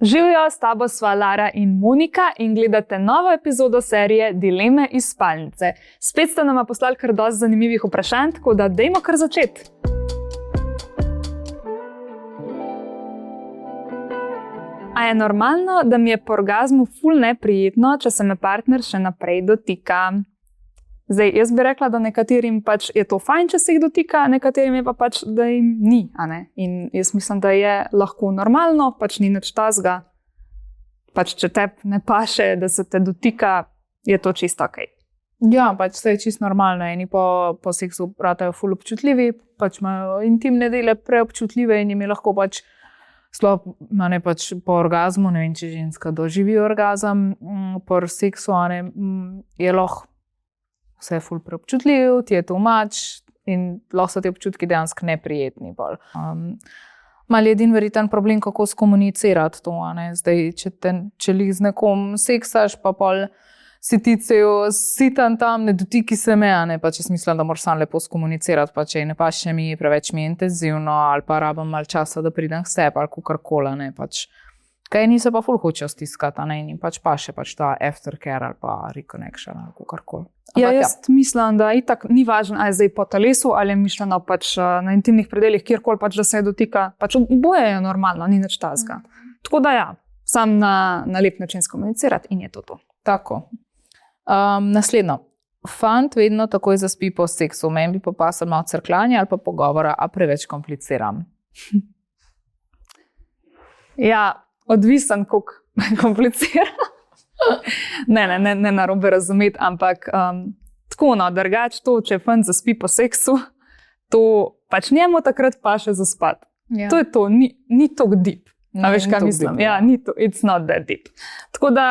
Živijo, s tabo sva Lara in Monika in gledate novo epizodo serije Dileme iz spalnice. Spet ste nama poslali kar dosti zanimivih vprašanj, tako da dajmo kar začeti. A je normalno, da mi je po orgazmu ful neprijetno, če se me partner še naprej dotika? Zdaj, jaz bi rekla, da nekaterim pač je to fajn, če se jih dotika, nekaterim je pa pač, da jim ni, a ne? In jaz mislim, da je lahko normalno, pač ni nič tazga. Pač, če te ne paše, da se te dotika, je to čisto okej. Ja, pač to je čisto normalno. Eni po seksu ratajo ful občutljivi, pač imajo intimne dele preobčutljive in jim je lahko pač sploh pač po orgazmu, ne vem, če ženska doživi orgazem, po seksu, je lahko vse ful preobčutljiv, ti je to mač in lahko so ti občutki dejansko neprijetni. Mal je edin verjeten problem, kako skomunicirati to. Zdaj, če lih z nekom seksaš, pa pol si ti cel sitan tam, ne dotiki se me, pač jaz mislim, da moraš sam lepo skomunicirati, pa če ne paše mi, preveč mi je intenzivno, ali pa rabim malo časa, da pridem k sebi, ali kakorkoli, pač. Kaj ni se pa ful hočejo stiskati, in pač paše pač ta aftercare ali pa reconnection ali kakorkoli. Ja, jaz mislim, da itak ni važno, ali je zdaj po telesu ali je mišljeno pač na intimnih predeljih, kjerkoli pač, da se je dotika, pač oboje je normalno, ni nič tazga. Tako da ja, sam na lep način skomunicirati in je to to. Tako. Naslednjo. Fant vedno takoj zaspi po seksu, meni bi pa pasal malo crkljanja ali pa pogovora, a preveč kompliciram. Ja, odvisen, koliko komplicira. Ne narobe razumeti, ampak tako, drugače to, če fant zaspi po seksu, to pač njemu takrat paše zaspati. Ja. To je to, ni toliko deep. A veš, kaj mislim? Deep, ja, ni to, it's not that deep. Tako da,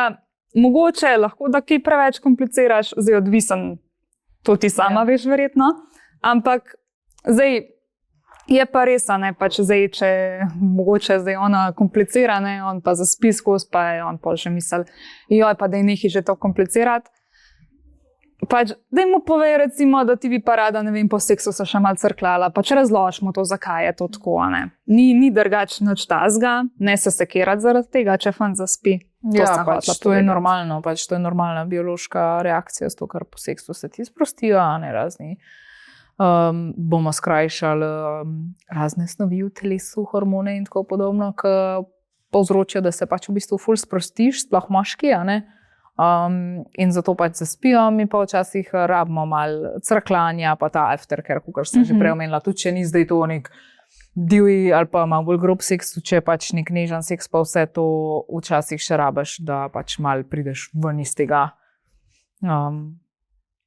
mogoče lahko, da kaj preveč kompliciraš, zdaj odvisen, to ti sama veš verjetno, ampak zdaj, je pa res, pač zdaj, če mogoče zdaj ona komplicira, on pa zaspi skozi, pa je on pol še misel, joj, pa daj nekaj že to komplicirati. Pač, daj mu povej recimo, da ti bi pa rada, ne vem, po seksu se še malo crkljala, pač razložiš mu to, zakaj je to tako, Ni drugač nič tazga, ne se sekirati zaradi tega, če fant zaspi. Ja, pač to je normalno, pač to je normalna biološka reakcija, s to, kar po seksu se ti sprostijo, razni. Bomo skrajšali razne snovi v telesu, hormone in tako podobno, ki povzročijo, da se pač v bistvu ful sprostiš, sploh moški, in zato pač zaspijo, mi pa včasih rabimo malo crkljanja, pa ta aftercare, kakor sem že prej omenila, tudi če ni zdaj to nek divji ali pa malo bolj grob seks, če pač nek nežen seks, pa vse to včasih še rabiš, da pač malo prideš ven iz tega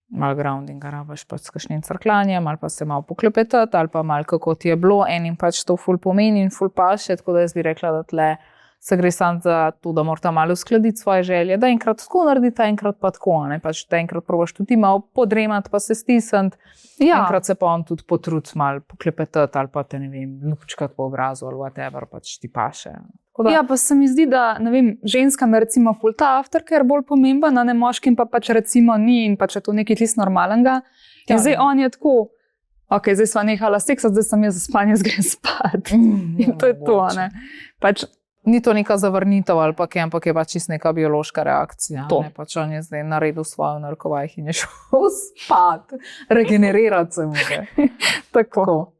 malo groundinga rabiš pa s kakšnim crkljanjem, ali pa se malo poklepetati, ali pa malo kako ti je bilo, enim pač to ful pomeni in ful paše, tako da jaz bi rekla, da tle se gre samo za to, da morata malo uskladiti svoje želje, da enkrat tako naredita, enkrat pa tako, pač da enkrat probaš tudi malo podremati, pa se stisniti, enkrat se pa on tudi potrudi malo poklepetati, ali pa te, ne vem, lupčkati po obrazu, ali whatever, pač ti paše. Ja, pa se mi zdi, da, ne vem, ženskam je recimo ful ta aftercare bolj pomemben, moškim pa pač recimo ni in pač je to nekaj čisto normalnega. In zdaj on je tako, ok, zdaj sva nehala seksa, zdaj sem jaz zaspanje, grem spat. In to je to, Pač ni to neka zavrnitev ali pa kaj, ampak je pač čisto neka biološka reakcija. To. Pač on je zdaj naredil svojo narekovajih in je šel spat, regenerirati se mu. Tako.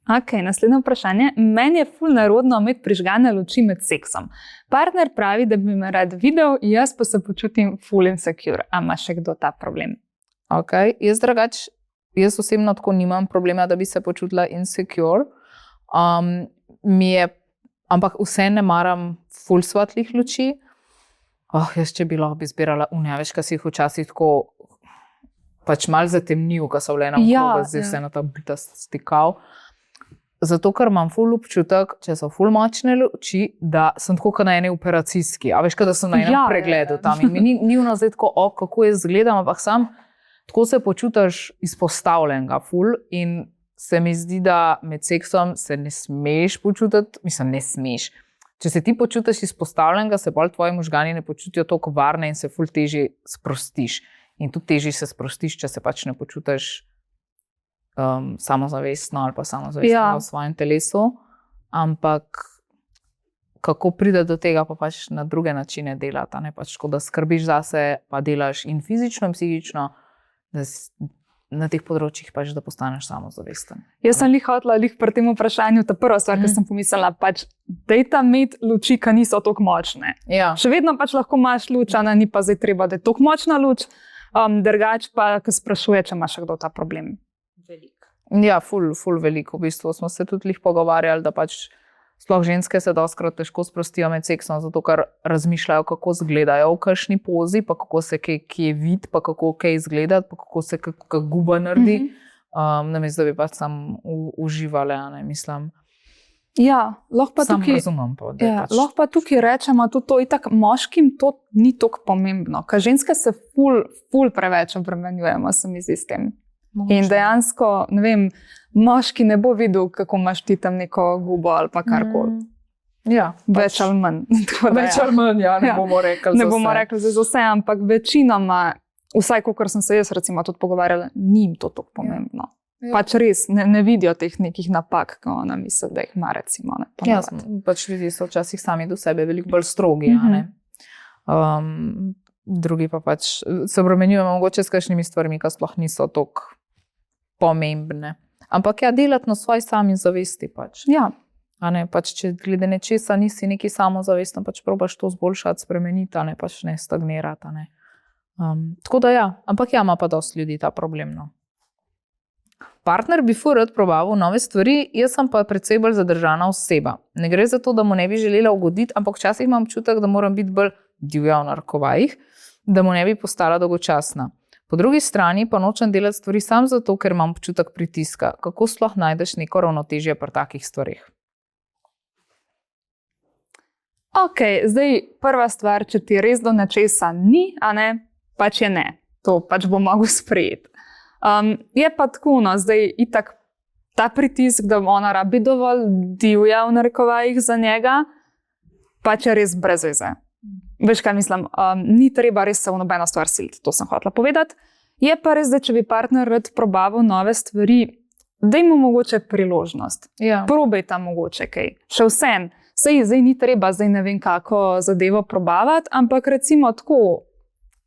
Ok, naslednje vprašanje. Meni je ful nerodno imeti prižgane luči med seksom. Partner pravi, da bi me rad videl, jaz pa se počutim ful insecure. A ima še kdo ta problem? Ok, jaz osebno tako nimam problema, da bi se počutila insecure. Ampak vse ne maram ful svetlih luči. Jaz če bi lahko izbirala veš, kaj si jih včasih tako pač malo zatemnil, ko so v enem krogu, zdaj vse na ta bita stikal. Zato, ker imam ful občutek, če so ful močne luči, da sem tako kot na eni operacijski. A veš, da sem na enem pregledu tam. In mi ni vno zdaj tako, kako jaz izgledam, ampak sam tako se počutiš izpostavljenega ful in se mi zdi, da med seksom se ne smeš počutiti, ne smeš. Če se ti počutiš izpostavljenega, se bolj tvoji možgani ne počutijo toliko varne in se ful težje sprostiš. In tudi težje se sprostiš, če se pač ne počutiš samozavestno ali pa samozavestno v svojem telesu. Ampak kako pride do tega, pa pač na druge načine delati, ne pač tako, da skrbiš zase, pa delaš in fizično, in psihično, da na teh področjih pač, da postaneš samozavesten. Jaz sem hotela pri tem vprašanju, ta prva stvar, ki sem pomislila, pač dejta imeti luči, ki niso tako močne. Ja. Še vedno pač lahko imaš luč, a ni pa zdaj treba, da je tako močna luč, drugače pa, ko sprašuje, če imaš kdo ta problem. Ja, ful veliko. V bistvu smo se tudi pogovarjali, da pač sploh ženske se dostikrat težko sprostijo med seksom, zato ker razmišljajo, kako izgledajo v kakšni pozi, pa kako se kje vidi, pa kako kaj izgleda, pa kako se kakšna guba naredi. Namesto da bi pač sam uživali, ne mislim. Ja, lahko pa sam tukaj, razumem pa, da ja, pač. lahko pa tukaj rečemo, tudi to itak moškim to ni tako pomembno, ker ženske se ful preveč obremenjujemo, se mi zdi s tem. In dejansko, ne vem, moški ne bo videl, kako imaš ti tam neko gubo ali pa karkoli. Ja, Več ali manj. Tako da Več ali manj, ja, ne bomo rekli Ne za bomo vse. rekli za vse, ampak večinoma, vsaj kakor sem se jaz recimo tudi pogovarjala, ni jim to tako pomembno. Ja. Pač res ne vidijo teh nekih napak, ko ona misli, da jih ima recimo. Ne, Ja, ponavadi. pač ljudje so včasih sami do sebe veliko bolj strogi, a ne. Drugi pa pač se obremenjujemo mogoče s kakšnimi stvarmi, ki sploh niso toliko pomembne. Ampak ja, delati na svoji sami zavesti pač. Ja, A ne, pač če glede nečesa nisi neki samozavesten, pač probaš to zboljšati, spremeniti, a ne, pač ne stagnirati, a ne. Tako da ja, ampak ja, ima pa dosti ljudi ta problem, no. Partner bi ful rad probaval nove stvari, jaz sem pa precej bolj zadržana oseba. Ne gre za to, da mu ne bi želela ugoditi, ampak včasih imam občutek, da moram biti bolj divja v narekovajih, da mu ne bi postala dolgočasna. Po drugi strani pa nočem delati stvari sam zato, ker imam občutek pritiska. Kako sploh najdeš neko ravnotežje pri takih stvareh? ok, zdaj prva stvar, če ti res do nečesa ni, a ne, pač je ne. To pač bo mogel sprejeti. Je pa tako, no, zdaj itak ta pritisk, da ona rabi dovolj divja v narekovajih za njega, pač je res brez veze. Veš, kaj mislim, ni treba res se v nobeno stvar siliti, to sem hotela povedati. Je pa res, da če bi partner rad probaval nove stvari, daj mu mogoče priložnost. Ja. Probaj tam mogoče kaj. Še vsem. Zdaj ni treba, zdaj ne vem kako zadevo probavati, ampak recimo tako,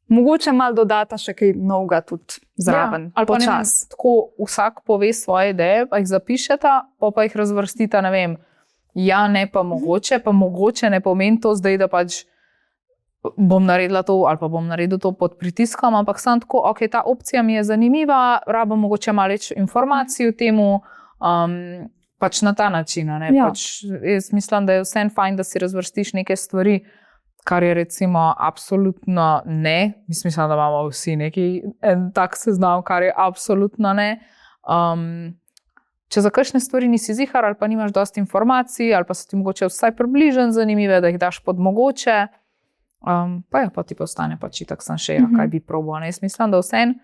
mogoče malo dodata še kaj novega tudi zraven. Ali pa ne vem, počas. tako vsak pove svoje ideje, pa jih zapišeta, pa jih razvrstita, ne vem, ja, ne, pa mogoče ne pomeni to zdaj, da pač bom naredila to ali pa bom naredil to pod pritiskom, ampak sam tako, ok, ta opcija mi je zanimiva, rabim mogoče malo več informacij o temu, pač na ta način. Ne? Ja. Pač jaz mislim, da je vsem fajn, da si razvrstiš neke stvari, kar je recimo absolutno ne. Mislim, da imamo vsi en tak seznam, kar je absolutno ne. Če za kakšne stvari nisi zihar ali pa nimaš dosti informacij ali pa so ti mogoče vsaj približno zanimive, da jih daš pod mogoče, pa ja, pa ti postane pač itak sem še, kaj bi probal. Jaz mislim, da vsem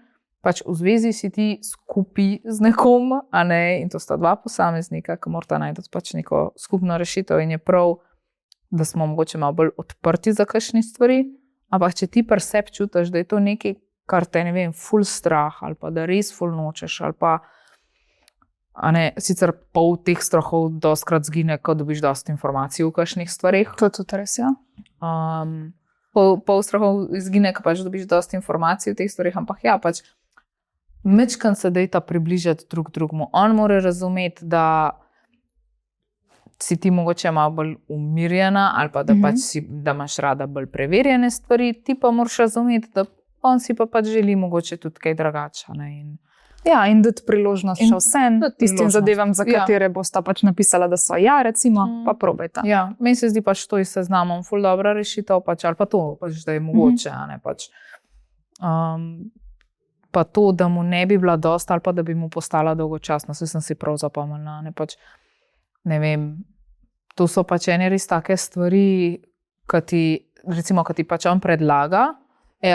pač v zvezi si ti skupaj z nekom, a ne, in to sta dva posameznika, ki morata najti pač neko skupno rešitev in je prav, da smo mogoče malo bolj odprti za kakšne stvari, ampak če ti pri sebi čutiš, da je to nekaj, kar te, ne vem, ful strah ali pa da res ful nočeš ali pa, a ne, sicer pol teh strahov dostikrat zgine, ko dobiš dosti informacij v kakšnih stvareh. To je tudi res, ja. Pol strahov izgine, ko pač dobiš dosti informacij v teh stvareh, ampak ja, pač mečkan se dejta približati drug drugemu. On mora razumeti, da si ti mogoče malo bolj umirjena ali pa da, pač da imaš rada bolj preverjene stvari, ti pa moraš razumeti, da on si pa pač želi mogoče tudi kaj drugače. Ja, in dati priložnost še vsem, tistim zadevam, za katere bosta pač napisala, da so ja, recimo, pa probajta. Ja, meni se zdi pač to iz seznamom ful dobra rešitev, pač, ali pa to, pač, da je mogoče, a ne pač. Pa to, da mu ne bi bila dost ali pa da bi mu postala dolgočasna, saj sem si prav zapomnila, ne vem, to so pač ene res take stvari, recimo, ki ti pač on predlaga,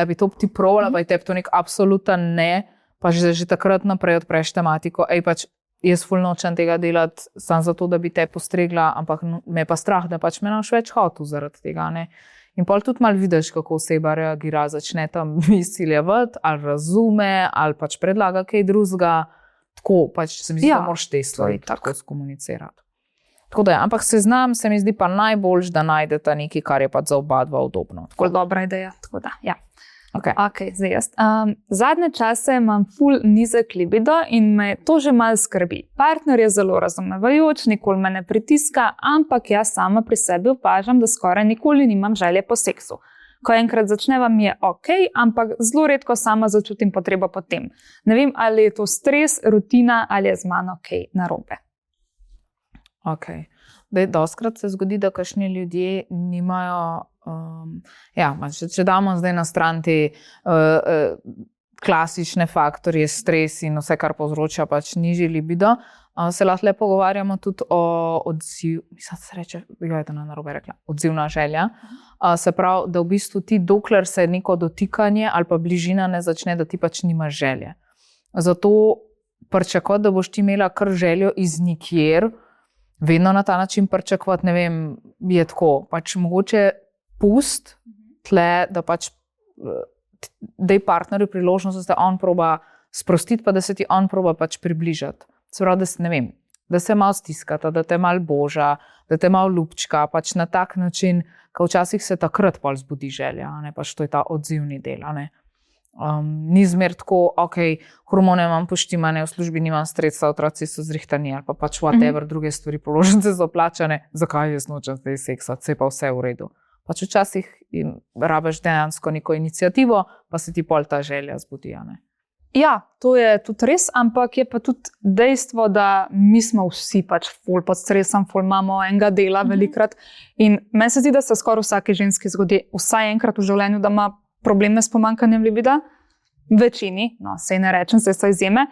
bi to ti provala, pa je tebi to nek absoluten ne, pač že takrat naprej odpreš tematiko, pač jaz ful nočem tega delati samo zato, da bi te postregla, ampak me pa strah, da pač me naš več hotel zaradi tega, ne. In pol tudi malo vidiš, kako oseba reagira, začne tam izsiljevati, ali razume, ali pač predlaga kaj drugega, tako pač se mi zdi, da moraš te stvari tako skomunicirati. Tako da, ampak seznam se mi zdi pa najboljš, da najdete nekaj, kar je pa za oba dva udobno. Bolj dobra ideja, tako da, ja. Okay. Okay, zdaj jaz. Zadnje čase imam ful nizek libido in me to že malo skrbi. Partner je zelo razumevajoč, nikoli me ne pritiska, ampak jaz sama pri sebi opažam, da skoraj nikoli nimam želje po seksu. Ko enkrat začneva, mi je ok, ampak zelo redko sama začutim potrebo po tem. Ne vem, ali je to stres, rutina ali je z mano ok narobe. Okay. Doskrat se zgodi, da kakšni ljudje nimajo, če damo zdaj na stran te klasične faktorje, stres in vse, kar povzroča pač nižji libido, se lahko le pogovarjamo tudi o odzivna želja. Se pravi, da v bistvu ti, dokler se neko dotikanje ali pa bližina ne začne, da ti pač nimaš želje. Zato pričakovati, da boš ti imela kar željo iz nikjer, vedno na ta način pričakovati, ne vem, je tako, pač mogoče pust tle, da pač daj partnerju priložnost, da se on proba sprostiti, pa da se ti on proba pač približati. Se pravi, da se, ne vem, da se malo stiskata, da te malo boža, da te malo ljubčka, pač na tak način, ko včasih se takrat pol zbudi želja, ne, pač to je ta odzivni del, ne. Ni zmer tako, ok, hormone imam poštimane, v službi nimam stresa, otroci so zrihtani ali pa pač whatever, druge stvari, položnice so plačane, zakaj jaz nočem zdaj seksati, se pa vse v redu. Pač včasih rabiš dejansko neko iniciativo, pa se ti pol ta želja zbudi, ne. Ja, to je tudi res, ampak je pa tudi dejstvo, da mi smo vsi pač ful pod stresom, ful imamo enega dela velikrat in meni se zdi, da se skoraj vsaki ženski zgodi vsaj enkrat v življenju, da ima probleme s pomanjkanjem libida, večini, no, sej ne rečem, sej so izjeme,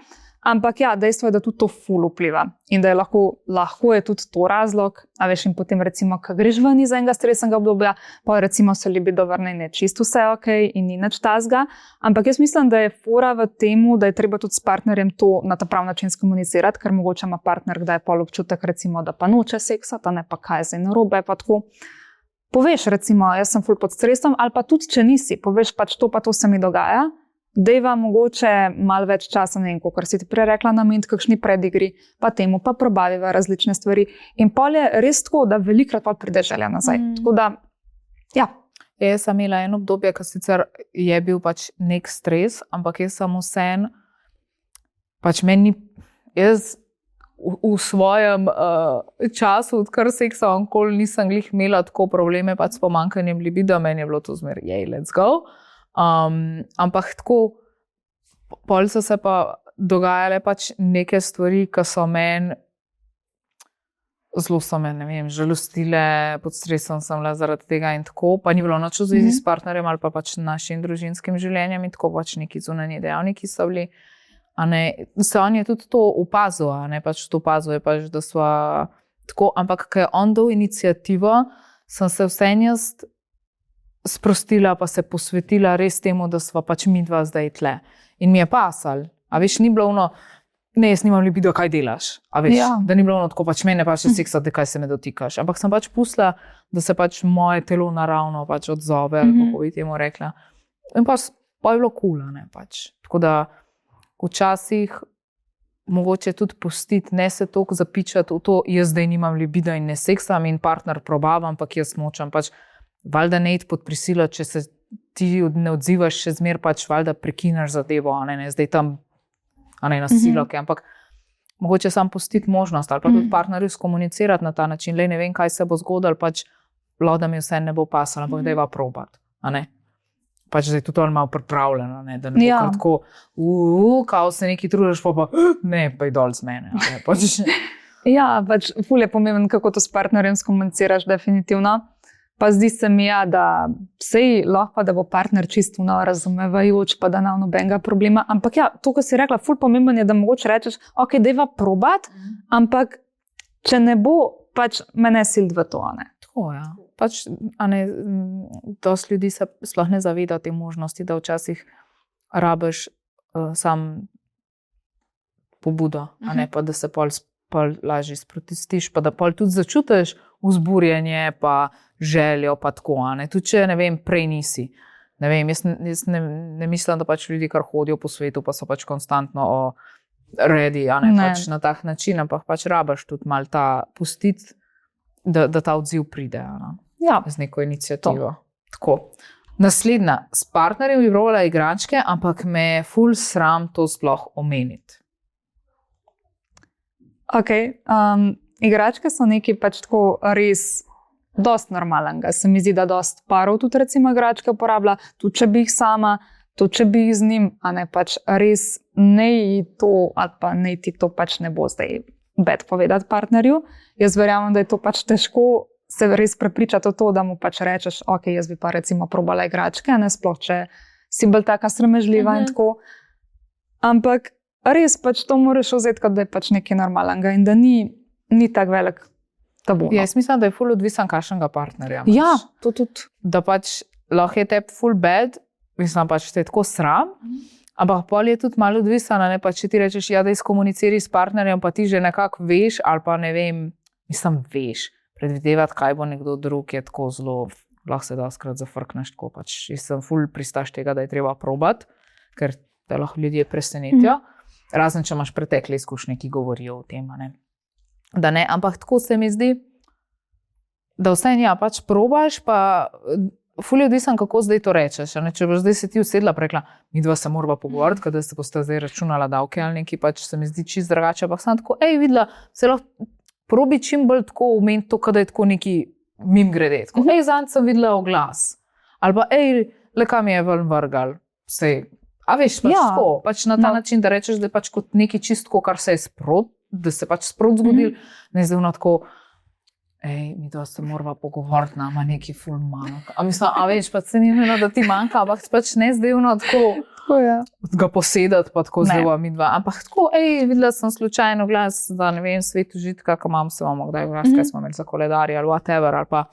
ampak ja, dejstvo je, da tudi to ful vpliva in da je lahko je tudi to razlog, a veš, in potem recimo, ko greš ven iz enega stresnega obdobja, pa recimo se libido vrne in je čisto vse ok in ni nič tazga, ampak jaz mislim, da je fora v temu, da je treba tudi s partnerjem to na ta prav način skomunicirati, ker mogoče ima partner, kdaj je pol občutek, recimo, da pa noče seksati, ne pa kaj zdaj narobe, pa tako. Poveš, recimo, jaz sem ful pod stresom, ali pa tudi, če nisi, poveš pač to, pa to se mi dogaja, dejva mogoče malo več časa, ne vem, kakor si ti prej rekla, nameniti kakšni predigri, pa temu pa probaviva različne stvari. In pol je res tako, da velikrat pol pride želja nazaj. Tako da, ja. Jaz sem imela eno obdobje, ko sicer je bil pač nek stres, ampak jaz sem vseeno, pač meni, jaz v svojem času, odkar seksa onkoli nisem glih imela tako probleme pač s pomanjkanjem libida, meni je bilo to zmer, let's go. Ampak tako, pol so se pa dogajale pač neke stvari, ki so meni, zelo so me, ne vem, žalostile, pod stresom sem bila zaradi tega in tako, pa ni bilo nič v zvezi s partnerjem ali pa pač našim družinskim življenjem in tako pač neki zunanji dejavniki so bili. Se on je tudi to opazil, pač to opazil je pač, da sva tako, ampak ko je on dal iniciativo, sem se vseeno jaz sprostila, pa se posvetila res temu, da sva pač midva zdaj tle. In mi je pasal, a veš, ni bilo ono, ne, jaz nimam libido, kaj delaš, a veš, da ni bilo ono tako, pač mene pa še seksati, kaj se me dotikaš, ampak sem pač pustila, da se pač moje telo naravno pač odzove, ali kako bi temu rekla. In pa je bilo cool, ne, pač. Tako da včasih mogoče tudi pustiti, ne se toliko zapičati v to, jaz zdaj nimam libida in ne seksam in partner probavam, ampak jaz močam. Pač, valjda ne iti pod prisilo, če se ti ne odzivaš še zmer, pač valjda prekinaš zadevo, ne zdaj tam na silo, ampak mogoče sam pustiti možnost ali pa tudi partnerju skomunicirati na ta način, ne vem, kaj se bo zgodilo, pač da mi vse ne bo pasalo, ampak dajva probati, Pač zdaj tudi on malo pripravljeno, da ne bo tako, kao se neki trudiš, pa ne, pa je dol z mene. Pač. Ja, pač ful je pomemben, kako to s partnerjem skomuniciraš, definitivno. Pa zdi se mi, da sej lahko, da bo partner čisto razumevajoč, pa da nav nobenega problema. Ampak ja, to, ko si rekla, ful pomemben je, da mogoče rečeš, ok, dajva probat, ampak če ne bo, pač me ne silt v to, Tako, ja. Pač, dosti ljudi se sploh ne zaveda te možnosti, da včasih rabiš sam pobudo, pa da se pol lažje sprotestiš, pa da pol tudi začutiš vzburjenje, pa željo, pa tako, Tudi če, ne vem, prej nisi. Ne vem, jaz ne mislim, da pač ljudi, kar hodijo po svetu, pa so pač konstantno ready, pač na tak način, ampak pač rabiš tudi malo ta pustiti da ta odziv pride Ja, z neko inicijativo. Tako. Naslednja, s partnerjem bi probala igračke, ampak me je ful sram to sploh omeniti. okay. Igračke so nekaj pač tako res dost normalnega. Se mi zdi, da dost parov tudi recimo igračke uporablja, tudi če bi jih sama, tudi če bi jih z njim, a ne pač res ne to, ali pa ne ti to pač ne bo zdaj bed povedati partnerju. Jaz verjamem, da je to pač težko se res prepričati o to, da mu pač rečeš, ok, jaz bi pa recimo probala igračke, ne sploh, če si bolj taka sramežljiva in tako. Ampak res pač to moraš vzeti, kot da je pač nekaj normalnega in da ni tak velik tabu. Jaz mislim, da je ful odvisen kakšnega partnerja. Ja, to tudi. Da pač lahko je tebi ful bad, mislim pač, da je tako sram, ampak pol je tudi malo odvisen, ne pa če ti rečeš, ja, da izkomuniciri s partnerjem, pa ti že nekako veš, ali pa ne vem, mislim, veš, predvidevati, kaj bo nekdo drug, je tako zelo, lahko se doskrat zafrkneš tako pač. Jaz sem ful pristaš tega, da je treba probati, ker te lahko ljudje presenetijo, razen če imaš pretekle izkušnje, ki govorijo o tem, ne. Da ne, ampak tako se mi zdi, da vse ja, pač probaš, pa ful je odvisen, kako zdaj to rečeš. Ne? Če boš zdaj se ti usedla, pa rekla, midva se morava pogovoriti, kada se boste zdaj računala davke ali nekaj, pač se mi zdi čist drugače, ampak sem tako, videla, se lahko probi čim bolj tako umeti to, kada je tako neki mimogrede. Tako, zanj sem videla oglas. Ali pa, le kam je ven vrgal. Sej, a veš, pač tako, pač na ta način, da rečeš, da je pač kot neki čistko, kar se je sprot, da se pač sprot zgodil, ne zdaj ono tako, mi to se morava pogovoriti, nama neki ful manjka. A mislim, a veš, pač se ni nujno, da ti manjka, ampak pač ne zdaj ono tako ga posedati, pa tako zdaj mi dva. Ampak tako, videla sem slučajno glas za, ne vem, Svet užitka, ko imam se vamo, kdaj glas, kaj smo imeli za koledarje ali whatever, ali pa,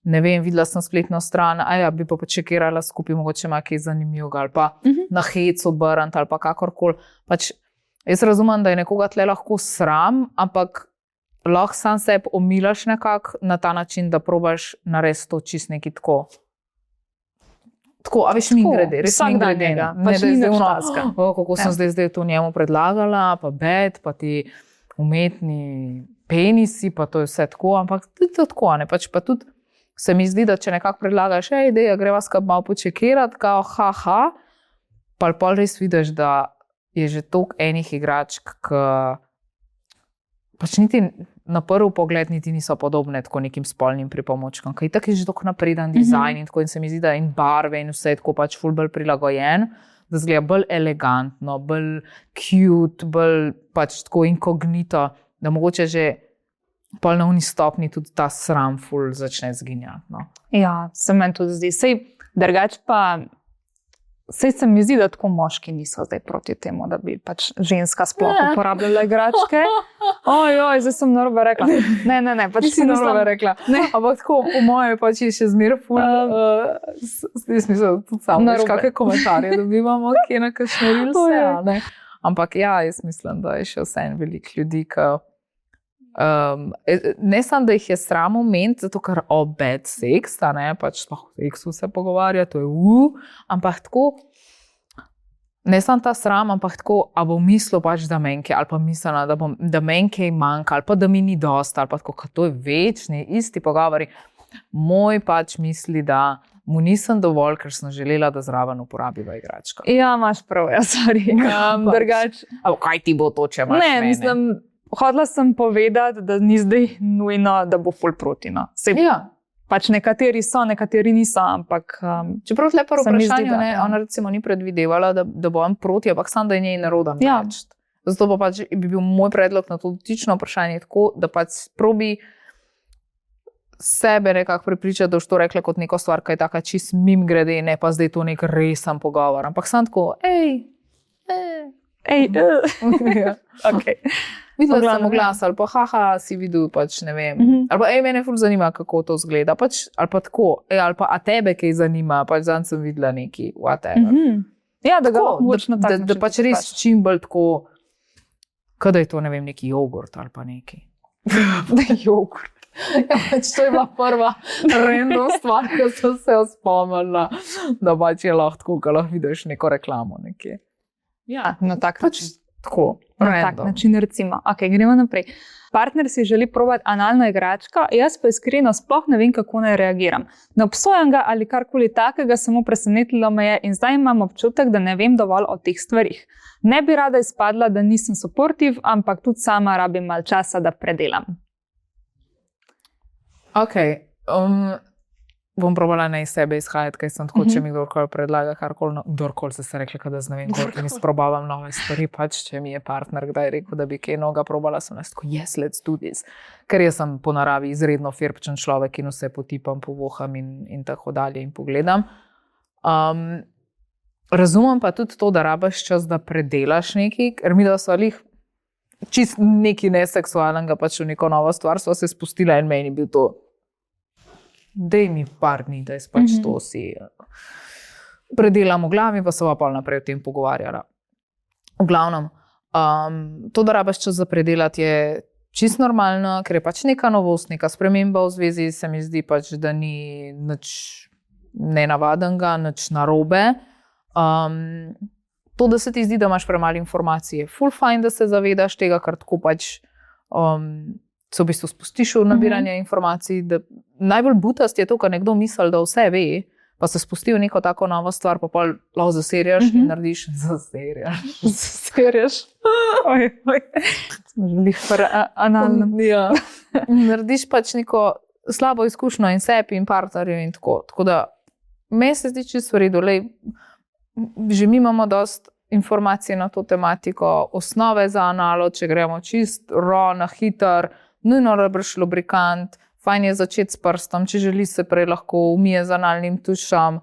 ne vem, videla sem spletno stran, bi pa čekirala skupaj, mogoče ima kaj zanimivega, ali pa na hec obrniti, ali pa kakorkoli. Pač, jaz razumem, da je nekoga tle lahko sram, ampak lahko sam sebi omilaš nekako na ta način, da probaš narediti to čist neki tako. Tako, a veš, mi grede, res mi grede. Pač ni nič taska. Kako sem zdaj to njemu predlagala, pa bed, pa ti umetni penisi, pa to je vse tako, ampak tudi tako, ne, pač pa tudi se mi zdi, da če nekako predlagaš, ideja, greva skupaj malo počekirati, kao pa pol res vidiš, da je že toliko enih igračk, ki pač niti na prvi pogled niti niso podobne tako nekim spolnim pripomočkom, ker itak je že tako napreden dizajn in tako in se mi zdi, da in barve in vse je tako pač ful bolj prilagojen, da zgleda bolj elegantno, bolj cute, bolj pač tako inkognito, da mogoče že pol na uni stopni tudi ta sram ful začne zginjati. No. Ja, se meni tudi zdi. Sej drugače pa sej se mi zdi, da tako moški niso zdaj proti temu, da bi pač ženska sploh uporabljala igračke. Zdaj sem narobe rekla. Ne, pač si narobe rekla. Ampak tako, po moje pač je še zmeraj ful. Jaz mislim, tudi samo veš, kakve komentarje dobivamo, kje na kakšne rilse. Ne? Ampak ja, jaz mislim, da je še vseeno veliko ljudi, ki ne samo, da jih je sram omeniti, zato ker bad sex, ne, pač o seksu se pogovarja, to je ampak tako, ne samo ta sram, ampak tako, a bo mislil pač, da menke, ali pa mislila, da menke manjka, ali pa da mi ni dosta, ali pa tako, to je večni, isti pogovori. Moj pač misli, da mu nisem dovolj, ker sem želela, da zraven uporabiva igračko. Ja, imaš prav, sorry. Drugač. Kaj ti bo to, če imaš mene? Ne, mislim, hodila sem povedati, da ni zdaj nujno, da bo ful proti. No. Pač nekateri so, nekateri niso, ampak čeprav lepo vprašanje, ona recimo ni predvidevala, da bo on proti, ampak sam, da je njej nerodan reči. Zato pa pač bi bil moj predlog na to dotično vprašanje tako, da pač probi sebe nekako prepričati, da boš to rekla kot neko stvar, kaj je taka čist mimogrede, ne pa zdaj to nek resen pogovor. Ampak sam tako, Okay. Videla sem oglas, ali pa si videl, pač ne vem. Ali pa mene ful zanima, kako to zgleda. Pač, ali pa tako, ali pa a tebe kaj zanima, pač zanj sem videla neki, whatever. Ja, da ga lahko močno tako način. Da pač res čim bolj tako, kada je to, ne vem, neki jogurt ali pa neki. Jogurt. Ja, pač to je bila prva random stvar, ko sem se spomnila, da pač je lahko tako, ko lahko vidiš neko reklamo nekje. Ja, na tak način. Tako, na tak način recimo. Ok, gremo naprej. partner si želi probati analna igračka, jaz pa iskreno sploh ne vem, kako naj reagiram. Ne obsojam ga ali karkoli takega, samo presenetilo me je in zdaj imam občutek, da ne vem dovolj o teh stvarih. Ne bi rada izpadla, da nisem supportive, ampak tudi sama rabim malo časa, da predelam. Ok, bom probala ne iz sebe izhajati, kaj sem tako, če mi kdorkoli predlaga karkoli, kdorkoli se rekla, da z ne vem, koliko mi sprobavam nove stvari, pač, če mi je partner kdaj rekel, da bi kaj noga probala, sem tako, yes, let's do this. Ker jaz sem po naravi izredno firpčen človek in vse potipam, povoham in tako dalje in pogledam. Razumem pa tudi to, da rabaš čas, da predelaš nekaj, ker mi da so lih čist nekaj neseksualnega, pač v neko novo stvar, so se spustila in meni bil to dej mi par dni, da jaz pač to si predelam v glavi, pa se pa naprej o tem pogovarjala. V glavnem, to, da rabaš čas za predelati, je čist normalno, ker je pač neka novost, neka sprememba v zvezi, se mi zdi pač, da ni nič nenavadnega, nič narobe. To, da se ti zdi, da imaš premalo informacije, ful fajn, da se zavedaš tega, ker tako pač se v bistvu spustiš v nabiranje informacij. Najbolj butast je to, kar nekdo misli, da vse ve, pa se spusti v neko tako novo stvar, pa pol lahko zaserjaš in narediš. Zaserjaš. Oj. Smo želi analno. Ja. Narediš pač neko slabo izkušnjo in sebi in partnerju in tako. Tako da, meni se zdi čisto v redu. Že mi imamo dosti informacije na to tematiko, osnove za analo, če gremo čist raw, na hiter, nujno rabiš lubrikant, fajn je začeti s prstom, če želi se prej lahko umije z analnim tušem,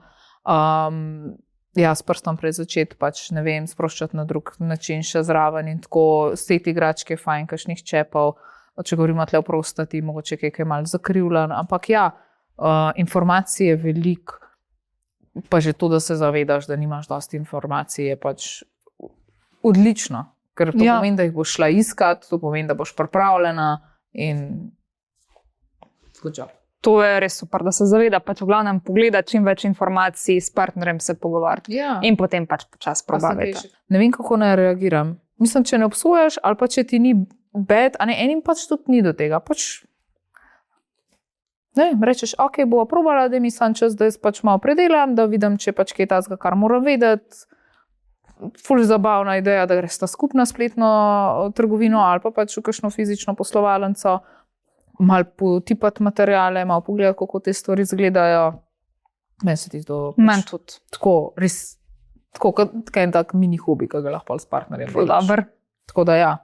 s prstom prej začeti, pač ne vem, sproščati na drug način še zraven in tako, set igračke fajn, kakšnih čepov, če govorimo tle o prostati, mogoče kaj malo zakrivljen, ampak informacije je veliko, pa že to, da se zavedaš, da nimaš dosti informacij, je pač odlično, ker to pomeni, da jih boš šla iskat, to pomeni, da boš pripravljena in good job. To je res super, da se zaveda, pač v glavnem pogleda čim več informacij, s partnerjem se pogovarjati in potem pač počas probaviti. Ne vem, kako naj reagiram. Mislim, če ne obsojaš ali pa če ti ni bad, a ne, enim pač tudi ni do tega. Pač ne, rečeš, ok, bova probala, da mi sam čas, da jaz pač malo predelam, da vidim, če pač kaj tazga, kar moram vedeti. Ful zabavna ideja, da greš ta skupna spletno trgovino ali pa pač v kakšno fizično poslovalnico, malo potipati materijale, malo pogledati, kako te stvari izgledajo. Meni se ti zdo pač tako, res, tako, kot en tak mini hobi, ki ga lahko s partnerjem delaš. Tako da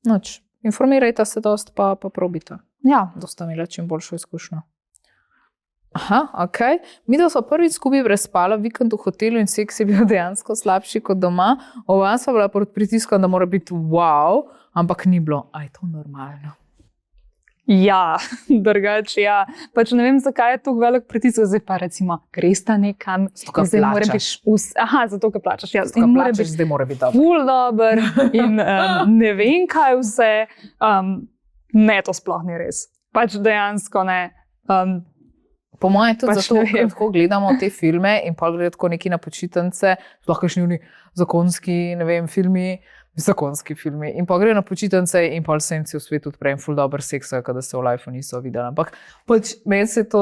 noč, informirajte se dost, pa probite. Da sta imela čim boljšo izkušnjo. Aha, ok. Mi da so prvič skupaj prespala vikend v hotelu in seks je bil dejansko slabši kot doma. Oba sva bila pod pritiskom, da mora biti wow, ampak ni bilo. A je to normalno? Ja, drugače, Pač ne vem, zakaj je to velik pritisk. Zdaj pa recimo, greš ta nekam. Zdaj mora biti zato, ker plačaš. Zdaj mora biti dobro. Ful dober in ne vem, kaj vse. Ne, to sploh ni res. Pač dejansko ne. Po mojem tudi pač zato, ker tako gledamo te filme in pa gledamo tako neki na počitnice, sploh kakšni zakonski, ne vem, zakonski filmi. In pa gre na počitnice in pa senci v svetu odprejem ful dober seks, kada se v lifeu niso videli. Ampak pač meni se to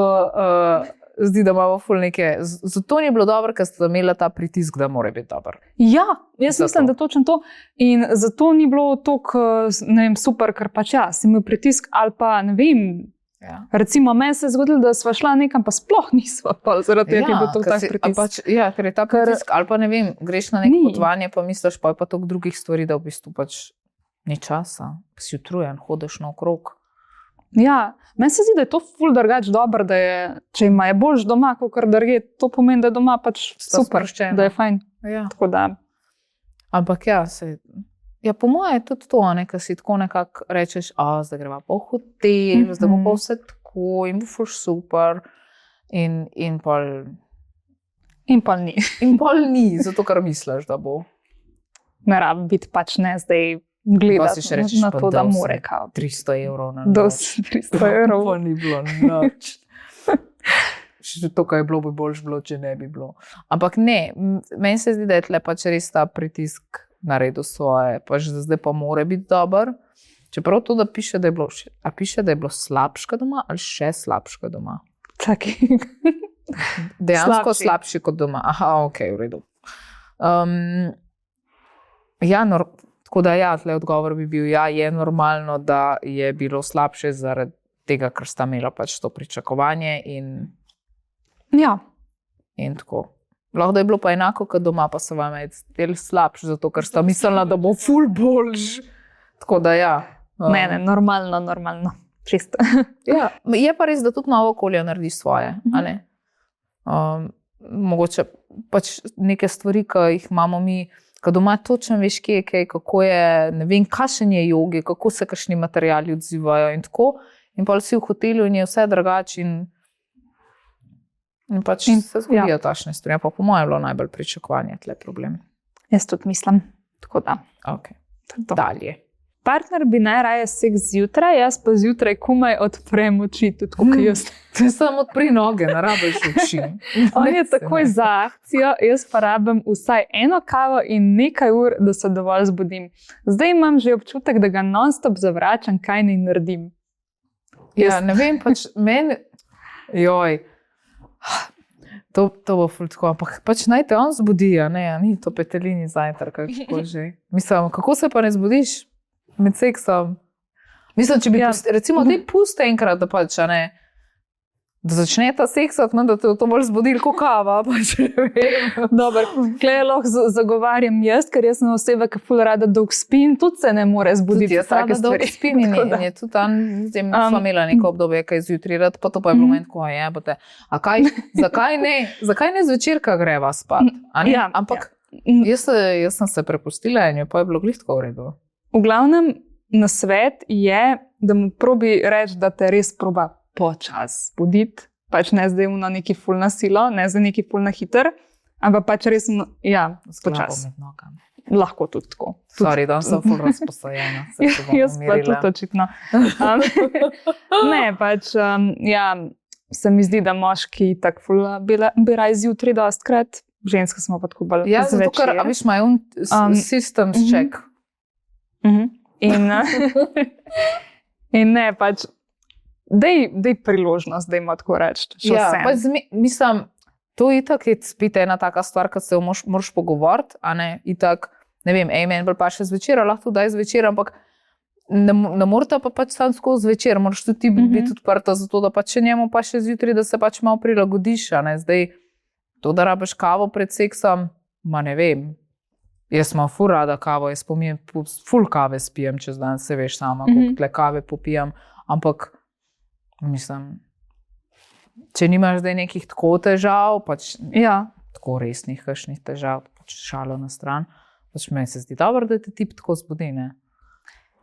zdi, da imamo ful neke. Zato ni bilo dobro, ker ste imela ta pritisk, da mora biti dober. Ja, jaz mislim, da točno to. In zato ni bilo toliko, ne vem, super, ker pač si imel pritisk ali pa, ne vem, recimo, meni se je zgodilo, da sva šla nekam, pa sploh nisva, zaradi tega, ker je bil to tak pritisk. Pač, ker je ta pritisk, ali pa ne vem, greš na neko potovanje, pa misliš, pa je pa toliko drugih stvari, da v bistvu pač ni časa, si utrujen, hodiš naokrog. Meni se zdi, da je to ful drugače dobro, da je, če ima je boljš doma, kakor drugje, to pomeni, da je doma pač super, da je fajn. Tako da. Ampak po moje je tudi to, ker si tako nekako rečeš, zdaj greva pa v hotel, zdaj bo pa vse tako in bo ful super. In pol ni. In pol ni, zato ker misliš, da bo. Ne rabi biti pač ne zdaj gledati na to, da more kao. 300 evrov na noč. 300 evrov. Pa ni bilo noč. Še to, kaj je bilo, bi boljš bilo, če ne bi bilo. Ampak ne, meni se zdi, da je tle pač res ta pritisk naredil svoje, pač zdaj pa mora biti dober. Čeprav to, da piše, da je bilo, piše, da je bilo slabška doma ali še slabška doma? Čakaj. Dejansko slabši kot doma. Aha, ok, v redu. Tako da tle odgovor bi bil, je normalno, da je bilo slabše zaradi tega, ker sta imela pač to pričakovanje in tako. Lahko da je bilo pa enako kot doma, pa so vam del slabši, zato ker sta mislila, da bo ful boljš. Tako da Ne, normalno. Čisto. Je pa res, da tudi novo okolje naredi svoje. A ne? Mogoče pač neke stvari, ki jih imamo mi, ko doma točno veš, kje je kaj, kako je, ne vem, kakšen je jogi, kako se kakšni materiali odzivajo in tako. In pa si v hotelu in je vse drugače in pač se zgodijo takšne stvari. Pa po mojem je bilo najbolj pričakovanje tle problem. Jaz tudi mislim. Tako da. Ok, dalje. Partner bi najraje seks zjutraj, jaz pa zjutraj komaj odprem oči, tudi kot jaz. Ti samo odpri noge, ne rabiš oči. On je takoj za akcijo, jaz pa rabim vsaj eno kavo in nekaj ur, da se dovolj zbudim. Zdaj imam že občutek, da ga non-stop zavračam, kaj naj naredim. Ne vem, pač meni, to bo ful tako, ampak pač naj te on zbudi, ni to petelini zajtrk, kako že. Mislim, kako se pa ne zbudiš med seksom? Mislim, če bi recimo te puste enkrat, da pač, da začne ta seksat, da te to bolj zbudil kot kava, pač ne vem. Dobar, tukaj lahko zagovarjam jaz, ker jaz sem oseba, ki ful rada dolg spim, tudi se ne more zbuditi. Tudi jaz rada dolg spim in je tudi tam, smo imela neko obdobje, kaj zjutraj rad, pa to pa je bilo moment, ko jebote. A zakaj ne zvečer, ko greva spat? Ampak jaz sem se prepustila in je pa je bilo glih tako v redu. V glavnem, nasvet je, da mu probi reči, da te res proba počas buditi. Pač ne zdaj na neki ful na silo, ne zdaj neki ful na hiter, ampak pač res, počas. Lahko tudi tako. Sorry, da sem ful razposajena. Jaz pa tudi očitno. Ne, pač, se mi zdi, da moški tak ful bi raj zjutraj dostkrat, ženske smo pa tako bolj zvečer. Zato, ker, viš, imajo systems check. In ne, pač dej priložnost, da ima tako reči. Pač mislim, to itak je spet ena taka stvar, kad se moraš pogovoriti, itak, ne vem, meni bolj pa še zvečer, lahko daj zvečer, ampak ne morata pa pač sam skozi zvečer, moraš tudi ti biti odprta za to, da pač njemu pa še zjutraj, da se pač malo prilagodiš, zdaj to, da rabiš kavo pred seksom, ne vem. Jaz imam ful rada kavo, jaz ful kave spijem čez dan, se veš sama, koliko tle kave popijam, ampak mislim, če nimaš zdaj nekih tako težav, pač tako resnih kakšnih težav, pač šalo na stran, pač meni se zdi dobro, da te tip tako zbudi, ne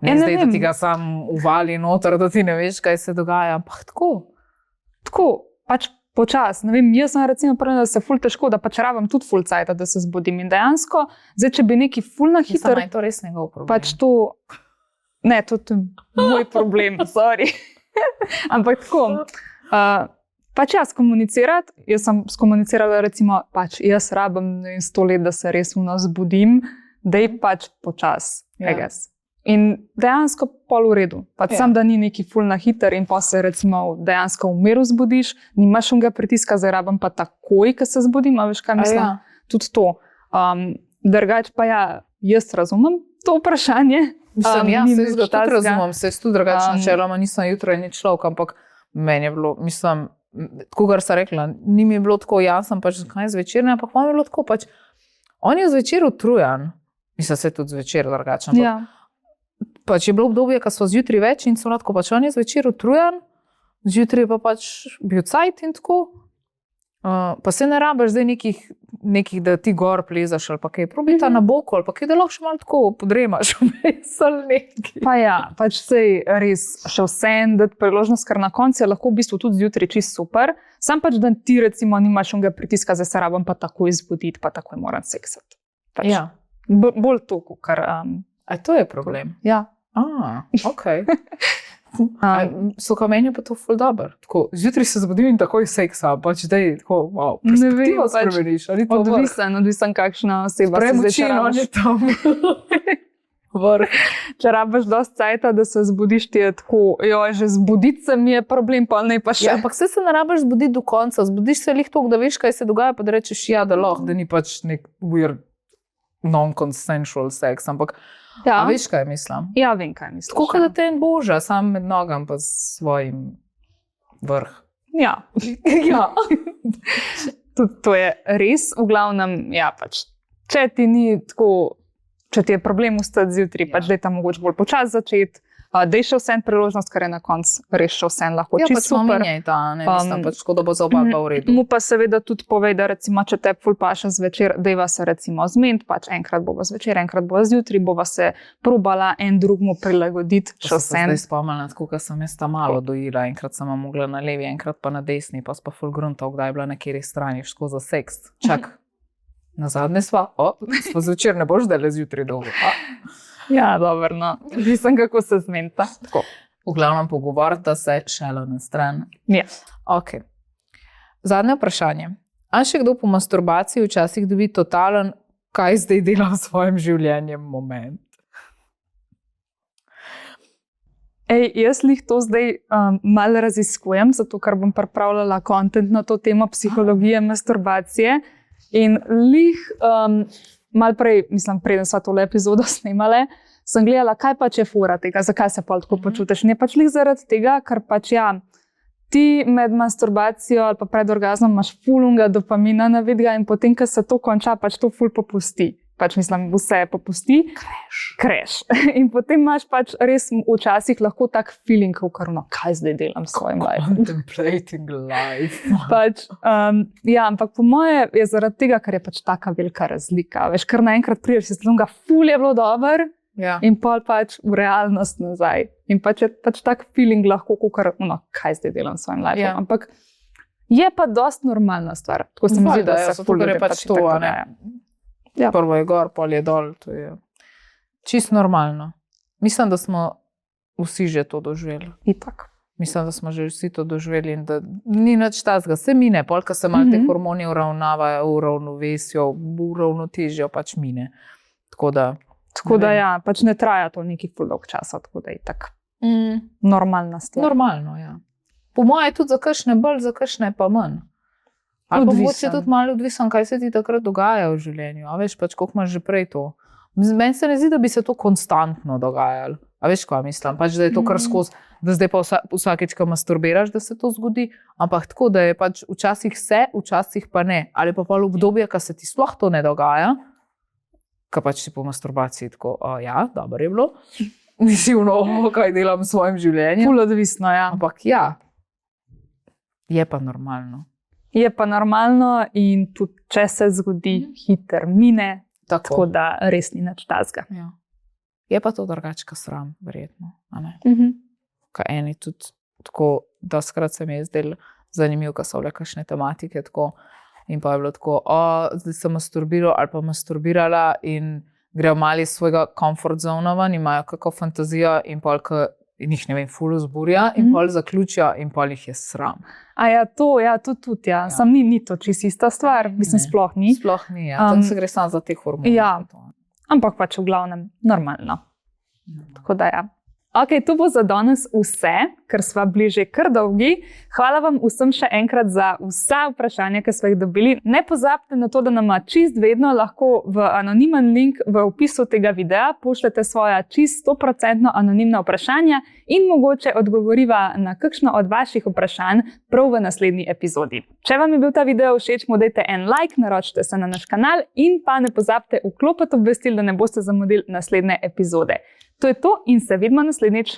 zdaj, da ti ga sam uvali noter, da ti ne veš, kaj se dogaja, ampak tako. Tako, pač počas, ne vem, jaz sem recimo prvi, da se ful težko, da pač rabim tudi ful cajta, da se zbudim in dejansko, zdaj, če bi neki ful na hiter... Mislim, to res njegov problem. Pač to, ne, to je moj problem, sorry. Ampak tako, pač komunicirati, jaz sem skomunicirala recimo, pač jaz rabim 100 let, da se res zbudim, da je pač počas, In dejansko pol v redu. Pač sam, da ni neki ful na hiter in pa se recimo dejansko v miru zbudiš, nimaš unga pritiska, zdaj rabim pa takoj, ko se zbudim, a veš kaj mislim? Tudi to. Drugač pa jaz razumem to vprašanje. Mislim, se tudi razumem, se tudi drugače načeloma, nisem jutranji človek, ampak meni je bilo, mislim, tako kar sem rekla, ni mi bilo tako jasno, pač zakaj zvečer, ampak meni je bilo tako, pač on je zvečer utrujan, mislim, se tudi zvečer drugače, ampak pač je bilo obdobje, ko smo zjutraj več in so lahko pač on je zvečer utrujan, zjutraj pa pač bil cajt in tako. Pa se ne rabiš zdaj nekih, da ti gor plezaš ali pa kaj, probita na boku ali pa kaj, da lahko še malo tako podremaš vmes ali nekaj. Pa pač sej res še vsem dati priložnost, ker na koncu je lahko v bistvu tudi zjutraj čist super, sam pač, da ti recimo nimaš onega pritiska, zdaj se rabim pa takoj zbuditi, pa takoj moram seksati. Pač bolj to, kar... A to je problem? Ja. Ok. So meni pa to ful dober. Zjutraj se zbudim in takoj seksa, pač dej tako, wow, perspektivo spremeniš. Odvisen, kakšna oseba se začera. On je tam. vrh. Če rabiš dosti cajta, da se zbudiš, ti je tako, že zbuditi se mi je problem, pa ne pa še. Ja, ampak se ne rabiš zbuditi do konca, zbudiš se lih toliko, da veš, kaj se dogaja, pa da rečeš, ja, da lahko, da ni pač nek weird non-consensual seks, ampak a veš, kaj mislim? Ja, vem, kaj mislim. Tako, da te en boža, sam med nogam pa s svojim vrh. Ja. Ja. Tudi to je res, v glavnem, ja, pač, če ti ni tako, če ti je problem vstati zjutraj, pač da je tam mogoče bolj počas začeti, da je še vsem priložnost, ker je na koncu res še vsem lahko čisto super. Ja, pač ne, mislim, pač tako, da bo za oba dva v redu. Mu pa seveda tudi povej, da recimo, če te ful paša zvečer, dejva se recimo zmeniti, pač enkrat bova zvečer, enkrat bova zjutraj, bova se probala en drugmu prilagoditi še vsem. Zdaj spomnila, tako, ker sem jaz tam malo dojila, enkrat sem mogla na levi, enkrat pa na desni, pa spa ful gruntal, kdaj je bila na kateri strani, ško za seks. Čak, nazadnje sva, sva zvečer, ne boš dele zjutraj dolgo. Ja, dobro, no. Mislim, kako se zmenita. V glavnem pogovorita se šele na stran. Ja. Ok. Zadnje vprašanje. A še kdo po masturbaciji včasih dobi totalen, kaj zdaj dela v svojem življenju moment? Jaz lih to zdaj malo raziskujem, zato ker bom pripravljala kontent na to temo psihologije masturbacije. In lih malo prej, mislim, preden sva tole epizodo snemale, sem gledala, kaj pač je fora tega, zakaj se pa tako počutiš. Ne pač lih zaradi tega, ker pač ja, ti med masturbacijo ali pa pred orgazmom imaš fulunga dopamina navidga in potem, ko se to konča, pač to ful popusti. Pač mislim, vse popusti. Crash. In potem imaš pač res včasih lahko tak feeling, kaj zdaj delam s svojim life. Contemplating life. Pač, ja, ampak po moje je zaradi tega, ker je pač taka velika razlika. Veš, kar naenkrat prideš iz tega, ful je bilo dober, ja. In pol pač v realnost nazaj. In pač je pač tak feeling lahko, kaj zdaj delam s svojim life. Ja. Ampak je pa dost normalna stvar. Tako se mi zdi, da se ful je pač to, ne. Ja. Prvo je gor, pol je dol, to je čisto normalno. Mislim, da smo vsi že to doživeli. Itak. Mislim, da smo že vsi to doživeli in da ni nič tazga. Se mine, polka se malo te hormoni uravnavajo, uravnovesijo, uravnotežijo, pač mine. Tako da ja, pač ne traja to neki ful dolg časa, tako da je itak normalna stvar. Normalno, ja. Po moje tudi za kakšne bolj, za kakšne pa manj. Ali pa mogoče tudi malo odvisen, kaj se ti takrat dogaja v življenju. A veš, pač koliko imaš že prej to. Meni se ne zdi, da bi se to konstantno dogajalo. A veš, kaj mislim? Pač, da je to kar skozi, da zdaj pa vsakeč, ko masturbiraš, da se to zgodi. Ampak tako, da je pač včasih se, včasih pa ne. Ali pa pol obdobje, ko se ti sploh to ne dogaja, ko pač si po masturbaciji tako, ja, dobro je bilo. Nisi kaj delam v svojem življenju. Ful odvisno, ja. Ampak ja, je pa normalno. Je pa normalno in tudi, če se zgodi, hiter mine, tako da res ni nič tazga. Ja. Je pa to drugačka sram, verjetno. Kaj eni tudi tako, doskrat se mi je zdelo zanimivo, ko so bile kakšne tematike tako, in pa je bilo tako, zdaj sem masturbiral ali pa masturbirala in grejo mali iz svojega comfort zona ven, imajo kako fantazijo in pol, in jih, ne vem, ful vzburja in pol zaključijo in pol jih je sram. A ja, to tudi, ja. Sam ni to čisto ista stvar, mislim, sploh ni. Sploh ni, ja. Tam se gre samo za te hormone. Ja, ampak pač v glavnem normalno. Tako da ja. Ok, to bo za danes vse, ker sva bili že kar dolgi. Hvala vam vsem še enkrat za vsa vprašanja, ki sva jih dobili. Ne pozabite na to, da nama čist vedno lahko v anonimen link v opisu tega videa pošljete svoja čist 100% anonimna vprašanja in mogoče odgovoriva na kakšno od vaših vprašanj prav v naslednji epizodi. Če vam je bil ta video všeč, mu dajte en like, naročite se na naš kanal in pa ne pozabite vklopiti obvestil, da ne boste zamudili naslednje epizode. To je to in se vidimo naslednjič.